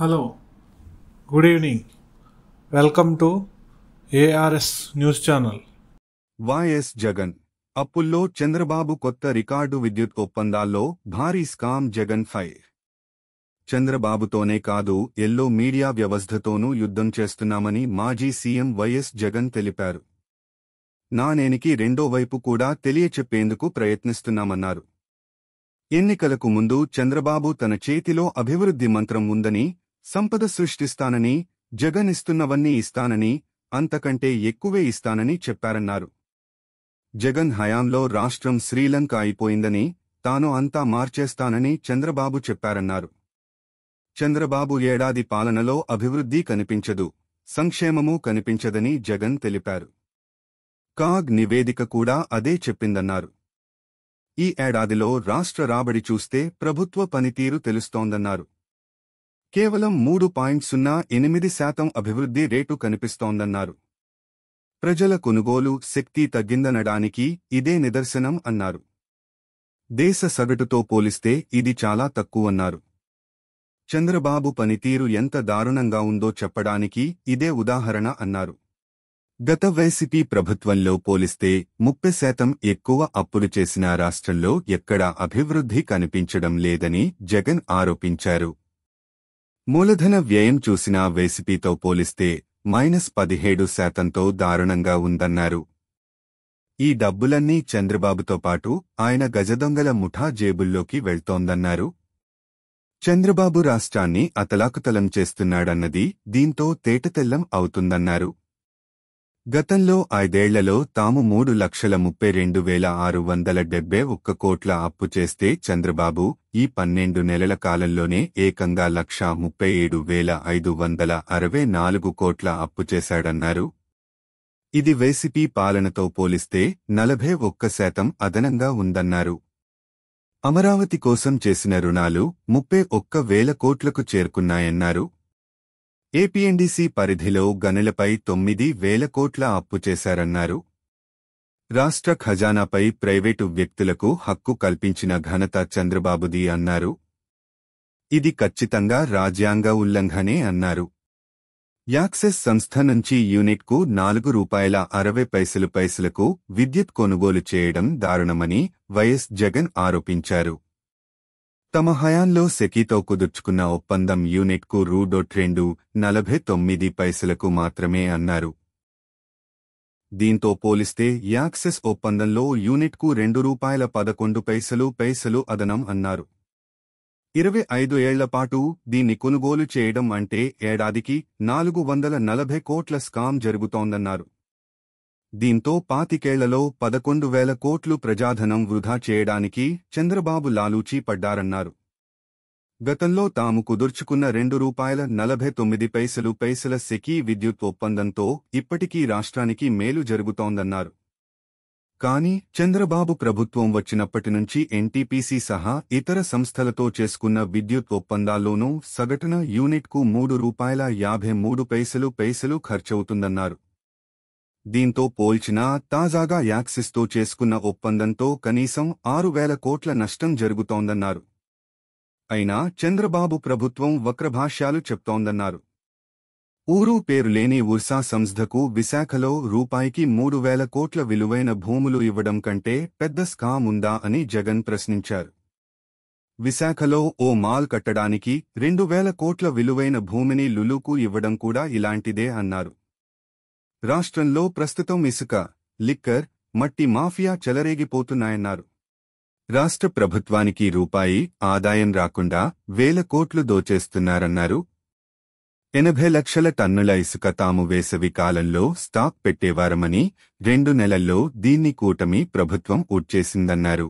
Hello, good evening. Welcome to ARS News Channel. YS Jagan అప్పుల్లో చంద్రబాబు కొత్త record విద్యుత్ ఒప్పందాల్లో భారీ స్కామ్ జగన్ ఫైర్. చంద్రబాబుతోనే కాదు ఎల్లో మీడియా వ్యవస్థతోనూ యుద్ధం చేస్తున్నామని మాజీ సీఎం వైఎస్ జగన్ తెలిపారు. నాణేనికి రెండో వైపు కూడా తెలియచెప్పేందుకు ప్రయత్నిస్తున్నామన్నారు. ఎన్నికలకు ముందు చంద్రబాబు తన చేతిలో అభివృద్ధి మంత్రం ఉందని, సంపద సృష్టిస్తానని, జగన్ ఇస్తున్నవన్నీ ఇస్తానని, అంతకంటే ఎక్కువే ఇస్తానని చెప్పారన్నారు. జగన్ హయాంలో రాష్ట్రం శ్రీలంక అయిపోయిందని, తాను అంతా మార్చేస్తానని చంద్రబాబు చెప్పారన్నారు. చంద్రబాబు ఏడాది పాలనలో అభివృద్ధి కనిపించదు, సంక్షేమమూ కనిపించదని జగన్ తెలిపారు. కాగ్ నివేదిక కూడా అదే చెప్పిందన్నారు. ఈ ఏడాదిలో రాష్ట్ర రాబడి చూస్తే ప్రభుత్వ పనితీరు తెలుస్తోందన్నారు. కేవలం 3.08% అభివృద్ధి రేటు కనిపిస్తోందన్నారు. ప్రజల కొనుగోలు శక్తి తగ్గిందనడానికి ఇదే నిదర్శనం అన్నారు. దేశ సగటుతో పోలిస్తే ఇది చాలా తక్కువన్నారు. చంద్రబాబు పనితీరు ఎంత దారుణంగా ఉందో చెప్పడానికి ఇదే ఉదాహరణ అన్నారు. గత వైసీపీ ప్రభుత్వంలో పోలిస్తే 30% ఎక్కువ అప్పులు చేసిన రాష్ట్రంలో ఎక్కడా అభివృద్ధి కనిపించడం లేదని జగన్ ఆరోపించారు. మూలధన వ్యయం చూసినా వైసీపీతో పోలిస్తే -17%తో దారుణంగా ఉందన్నారు. ఈ డబ్బులన్నీ చంద్రబాబుతో పాటు ఆయన గజదొంగల ముఠా జేబుల్లోకి వెళ్తోందన్నారు. చంద్రబాబు రాష్ట్రాన్ని అతలాకుతలం చేస్తున్నాడన్నది దీంతో తేటతెల్లం అవుతుందన్నారు. గతంలో 5 ఏళ్లలో తాము 3,32,671 కోట్ల అప్పు చేస్తే చంద్రబాబు ఈ 12 నెలల కాలంలోనే ఏకంగా 1,37,564 కోట్ల అప్పు చేశాడన్నారు. ఇది వైసీపీ పాలనతో పోలిస్తే 41% అదనంగా ఉందన్నారు. అమరావతి కోసం చేసిన రుణాలు 31,000 కోట్లకు చేరుకున్నాయన్నారు. ఏపీఎన్డీసీ పరిధిలో గనులపై 9,000 కోట్ల అప్పు చేశారన్నారు. రాష్ట్ర ఖజానాపై ప్రైవేటు వ్యక్తులకు హక్కు కల్పించిన ఘనత చంద్రబాబుది అన్నారు. ఇది ఖచ్చితంగా రాజ్యాంగ ఉల్లంఘనే అన్నారు. యాక్సెస్ సంస్థ నుంచి యూనిట్కు ₹4.60 విద్యుత్ కొనుగోలు చేయడం దారుణమని వైఎస్ జగన్ ఆరోపించారు. తమ హయాంలో సెకీతో కుదుర్చుకున్న ఒప్పందం యూనిట్కు ₹2.49 మాత్రమే అన్నారు. దీంతో పోలిస్తే యాక్సెస్ ఒప్పందంలో యూనిట్కు ₹2.11 అదనం అన్నారు. 25 ఏళ్లపాటు దీన్ని కొనుగోలు చేయడం అంటే ఏడాదికి 440 కోట్ల స్కామ్ జరుగుతోందన్నారు. దీంతో 25 ఏళ్లలో 11,000 కోట్లు ప్రజాధనం వృధా చేయడానికి చంద్రబాబు లాలూచీ పడ్డారన్నారు. గతంలో తాము కుదుర్చుకున్న ₹2.49 సెకీ విద్యుత్ ఒప్పందంతో ఇప్పటికీ రాష్ట్రానికి మేలు జరుగుతోందన్నారు. కానీ చంద్రబాబు ప్రభుత్వం వచ్చినప్పటినుంచి ఎన్టీపీసీ సహా ఇతర సంస్థలతో చేసుకున్న విద్యుత్ ఒప్పందాల్లోనూ సగటున యూనిట్కు ₹3.53 ఖర్చవుతుందన్నారు. దీంతో పోల్చినా తాజాగా యాక్సిస్తో చేసుకున్న ఒప్పందంతో కనీసం 6,000 కోట్ల నష్టం జరుగుతోందన్నారు. అయినా చంద్రబాబు ప్రభుత్వం వక్రభాష్యాలు చెప్తోందన్నారు. ఊరు పేరులేని ఉర్సా సంస్థకు విశాఖలో ₹3,000 కోట్ల విలువైన భూములు ఇవ్వడం కంటే పెద్ద స్కామ్ ఉందా అని జగన్ ప్రశ్నించారు. విశాఖలో ఓ మాల్ కట్టడానికి 2,000 కోట్ల విలువైన భూమిని లులుకు ఇవ్వడం కూడా ఇలాంటిదే అన్నారు. రాష్ట్రంలో ప్రస్తుతం ఇసుక, లిక్కర్, మట్టి మాఫియా చెలరేగిపోతున్నాయన్నారు. రాష్ట్ర ప్రభుత్వానికి రూపాయి ఆదాయం రాకుండా 1,000 కోట్లు దోచేస్తున్నారన్నారు. 80 లక్షల టన్నుల ఇసుక తాము వేసవి కాలంలో స్టాక్ పెట్టేవారమని, 2 నెలల్లో దీన్ని కూటమి ప్రభుత్వం ఊడ్చేసిందన్నారు.